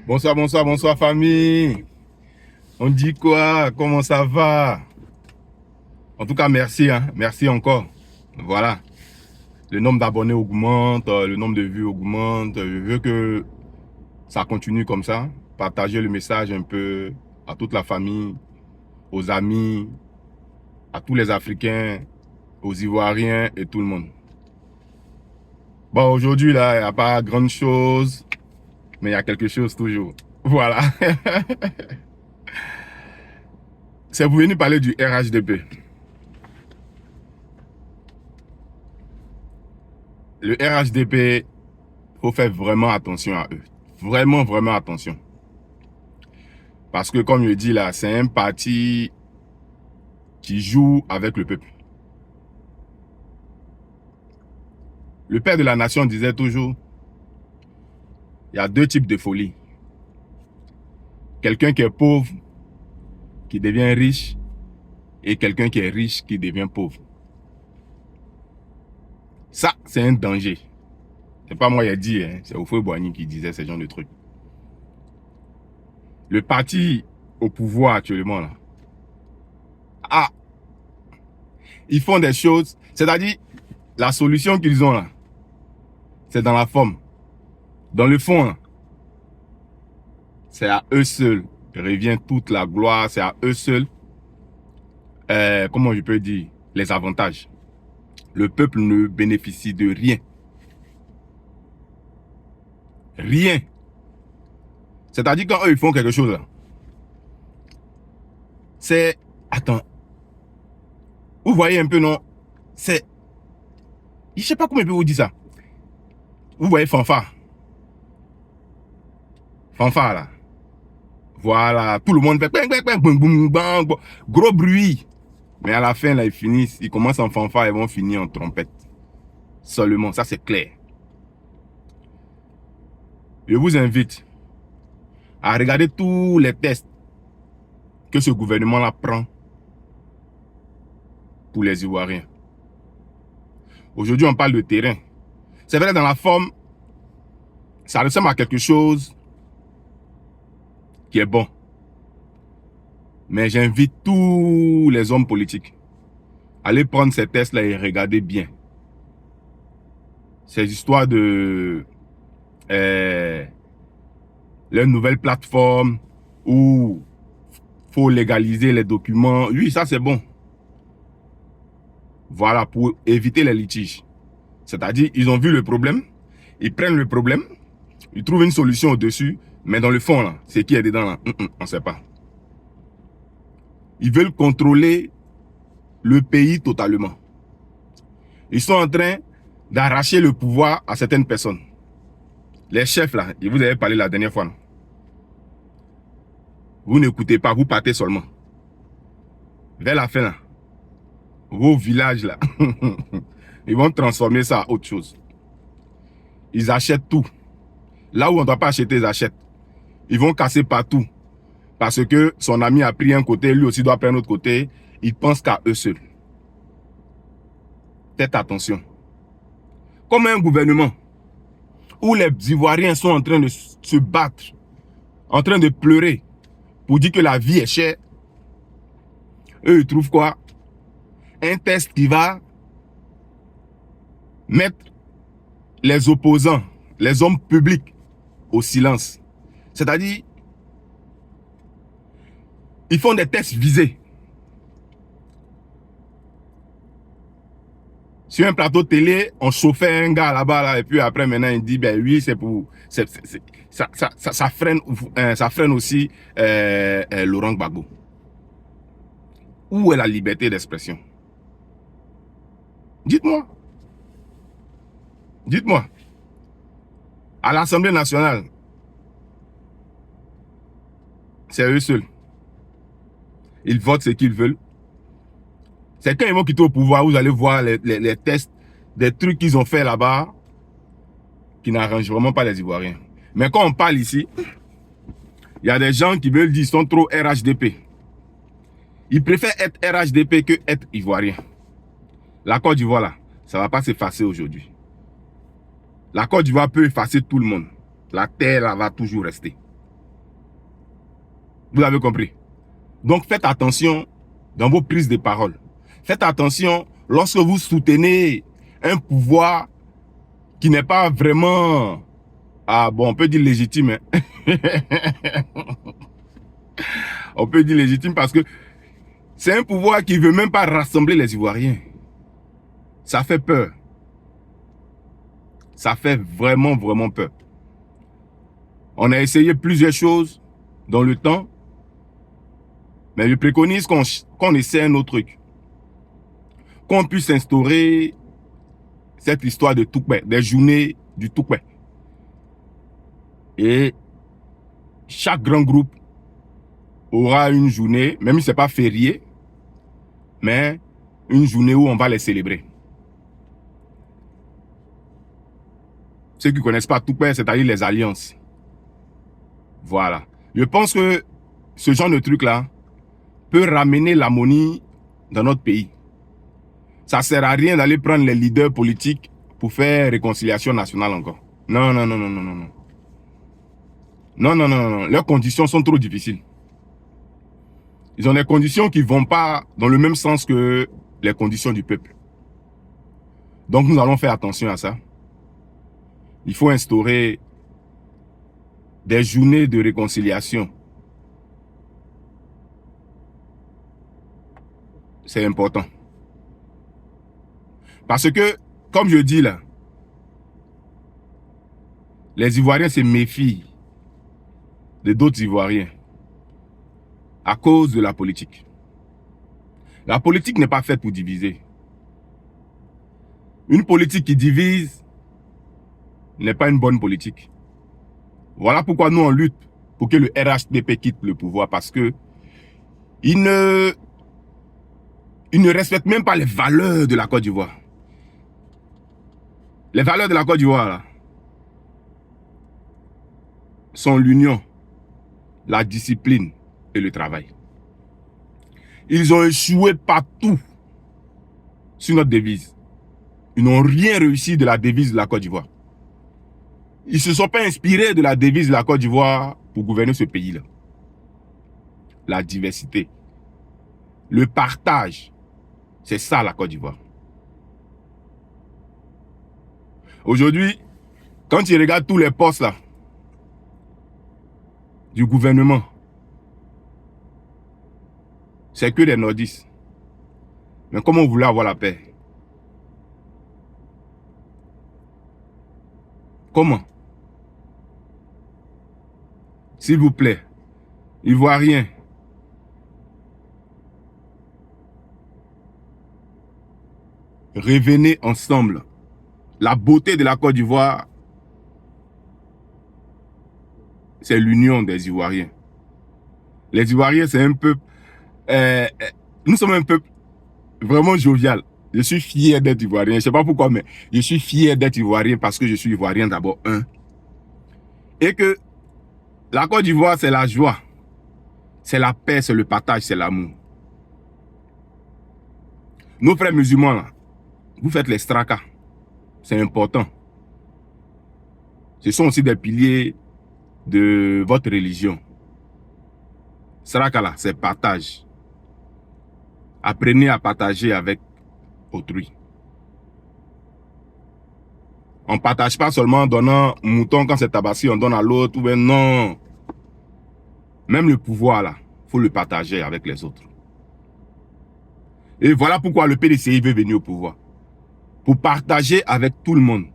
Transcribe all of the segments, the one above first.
Bonsoir, bonsoir, bonsoir famille. On dit quoi? Comment ça va? En tout cas, merci, hein. Merci encore. Voilà. Le nombre d'abonnés augmente, le nombre de vues augmente. Je veux que ça continue comme ça. Partagez le message un peu à toute la famille, aux amis, à tous les Africains, aux Ivoiriens et tout le monde. Bon, aujourd'hui, là, il n'y a pas grande chose, mais il y a quelque chose toujours. Voilà. C'est pour venir parler du RHDP. Le RHDP, il faut faire vraiment attention à eux. Vraiment, vraiment attention. Parce que, comme je dis là, c'est un parti qui joue avec le peuple. Le père de la nation disait toujours, il y a deux types de folie. Quelqu'un qui est pauvre, qui devient riche, et quelqu'un qui est riche, qui devient pauvre. Ça, c'est un danger. C'est pas moi qui ai dit, hein, c'est Houphouët-Boigny qui disait ce genre de trucs. Le parti au pouvoir actuellement, là, ah, ils font des choses, c'est-à-dire, la solution qu'ils ont là, c'est dans la forme. Dans le fond, c'est à eux seuls revient toute la gloire, c'est à eux seuls, comment je peux dire, les avantages. Le peuple ne bénéficie de rien. Rien. C'est-à-dire quand eux, ils font quelque chose là, c'est, attends, vous voyez un peu, non? C'est, je sais pas comment je peux vous dire ça. Vous voyez fanfare. Fanfare là. Voilà, tout le monde fait bang, bang, bang, bang, bang, bang, bang, gros bruit. Mais à la fin, là, ils finissent, ils commencent en fanfare, ils vont finir en trompette. Seulement, ça c'est clair. Je vous invite à regarder tous les tests que ce gouvernement-là prend pour les Ivoiriens. Aujourd'hui, on parle de terrain. C'est vrai, dans la forme, ça ressemble à quelque chose qui est bon. Mais j'invite tous les hommes politiques à aller prendre ces tests-là et regarder bien. Ces histoires de leur nouvelle plateforme où faut légaliser les documents. Oui, ça c'est bon. Voilà, pour éviter les litiges. C'est-à-dire, ils ont vu le problème, ils prennent le problème, ils trouvent une solution au-dessus, mais dans le fond, là, c'est qui est dedans, là, on ne sait pas. Ils veulent contrôler le pays totalement. Ils sont en train d'arracher le pouvoir à certaines personnes. Les chefs, là, je vous avais parlé la dernière fois. Non? Vous n'écoutez pas, vous partez seulement. Vers la fin, là, vos villages, là, ils vont transformer ça à autre chose. Ils achètent tout. Là où on ne doit pas acheter, ils achètent. Ils vont casser partout. Parce que son ami a pris un côté, lui aussi doit prendre l'autre côté. Ils pensent qu'à eux seuls. Faites attention. Comme un gouvernement où les Ivoiriens sont en train de se battre, en train de pleurer pour dire que la vie est chère, eux, ils trouvent quoi? Un test qui va mettre les opposants, les hommes publics au silence. C'est-à-dire, ils font des tests visés. Sur un plateau de télé, on chauffait un gars là-bas, là, et puis après, maintenant, il dit, ben oui, c'est pour... ça freine aussi Laurent Gbagbo. Où est la liberté d'expression? Dites-moi. Dites-moi. À l'Assemblée nationale, c'est eux seuls. Ils votent ce qu'ils veulent. C'est quand ils vont quitter au pouvoir, vous allez voir les tests, des trucs qu'ils ont fait là-bas, qui n'arrangent vraiment pas les Ivoiriens. Mais quand on parle ici, il y a des gens qui veulent dire qu'ils sont trop RHDP. Ils préfèrent être RHDP que être Ivoirien. La Côte d'Ivoire, là, ça ne va pas s'effacer aujourd'hui. La Côte d'Ivoire peut effacer tout le monde. La terre, là, va toujours rester. Vous avez compris? Donc faites attention dans vos prises de parole. Faites attention lorsque vous soutenez un pouvoir qui n'est pas vraiment, on peut dire légitime. Hein? On peut dire légitime parce que c'est un pouvoir qui ne veut même pas rassembler les Ivoiriens. Ça fait peur. Ça fait vraiment, vraiment peur. On a essayé plusieurs choses dans le temps, mais je préconise qu'on essaie un autre truc. Qu'on puisse instaurer cette histoire de Toukpé, des journées du Toukpé. Et chaque grand groupe aura une journée, même si ce n'est pas férié, mais une journée où on va les célébrer. Ceux qui ne connaissent pas Toukpé, c'est-à-dire les alliances. Voilà. Je pense que ce genre de truc-là peut ramener l'harmonie dans notre pays. Ça ne sert à rien d'aller prendre les leaders politiques pour faire réconciliation nationale encore. Non, non, non, non, non, non. Non, non, non, non. Leurs conditions sont trop difficiles. Ils ont des conditions qui ne vont pas dans le même sens que les conditions du peuple. Donc nous allons faire attention à ça. Il faut instaurer des journées de réconciliation. C'est important. Parce que, comme je dis là, les Ivoiriens se méfient de d'autres Ivoiriens à cause de la politique. La politique n'est pas faite pour diviser. Une politique qui divise n'est pas une bonne politique. Voilà pourquoi nous on lutte pour que le RHDP quitte le pouvoir, parce que il ne respecte même pas les valeurs de la Côte d'Ivoire. Les valeurs de la Côte d'Ivoire sont l'union, la discipline et le travail. Ils ont échoué partout sur notre devise. Ils n'ont rien réussi de la devise de la Côte d'Ivoire. Ils ne se sont pas inspirés de la devise de la Côte d'Ivoire pour gouverner ce pays-là. La diversité, le partage, c'est ça la Côte d'Ivoire. Aujourd'hui, quand tu regardes tous les postes là, du gouvernement, c'est que des nordistes. Mais comment vous voulez avoir la paix? Comment? S'il vous plaît, Ivoiriens, revenez ensemble. La beauté de la Côte d'Ivoire, c'est l'union des Ivoiriens. Les Ivoiriens, c'est un peuple... nous sommes un peuple vraiment jovial. Je suis fier d'être Ivoirien. Je ne sais pas pourquoi, mais je suis fier d'être Ivoirien parce que je suis Ivoirien d'abord, et que la Côte d'Ivoire, c'est la joie. C'est la paix, c'est le partage, c'est l'amour. Nos frères musulmans, là, vous faites les strakas. C'est important. Ce sont aussi des piliers de votre religion. Straka là, c'est partage. Apprenez à partager avec autrui. On ne partage pas seulement en donnant mouton quand c'est tabassé, on donne à l'autre. Non. Même le pouvoir là, il faut le partager avec les autres. Et voilà pourquoi le PDCI veut venir au pouvoir. Pour partager avec tout le monde.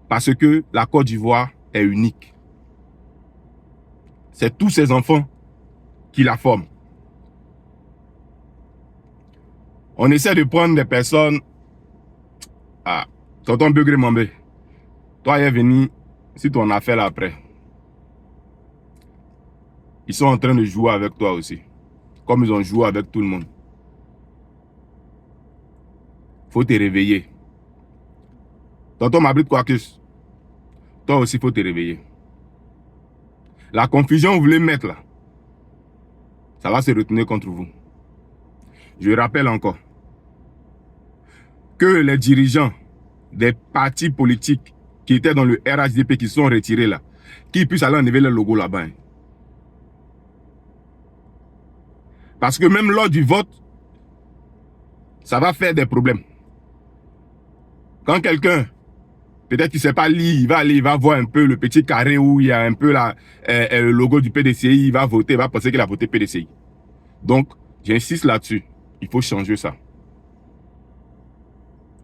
Parce que la Côte d'Ivoire est unique. C'est tous ces enfants qui la forment. On essaie de prendre des personnes... Ah, tonton Begré Mambé, toi, il est venu si ton affaire là après. Ils sont en train de jouer avec toi aussi. Comme ils ont joué avec tout le monde. Faut te réveiller. Tonton Mabrit Kouakus, toi aussi, faut te réveiller. La confusion que vous voulez mettre là, ça va se retourner contre vous. Je rappelle encore que les dirigeants des partis politiques qui étaient dans le RHDP, qui sont retirés là, qui puissent aller enlever le logo là-bas. Parce que même lors du vote, ça va faire des problèmes. Quand quelqu'un, peut-être qu'il ne sait pas lire, il va aller, il va voir un peu le petit carré où il y a un peu le logo du PDCI, il va voter, il va penser qu'il a voté PDCI. Donc, j'insiste là-dessus. Il faut changer ça.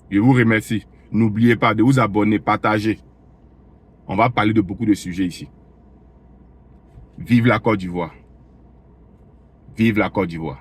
Je vous remercie. N'oubliez pas de vous abonner, partager. On va parler de beaucoup de sujets ici. Vive la Côte d'Ivoire. Vive la Côte d'Ivoire.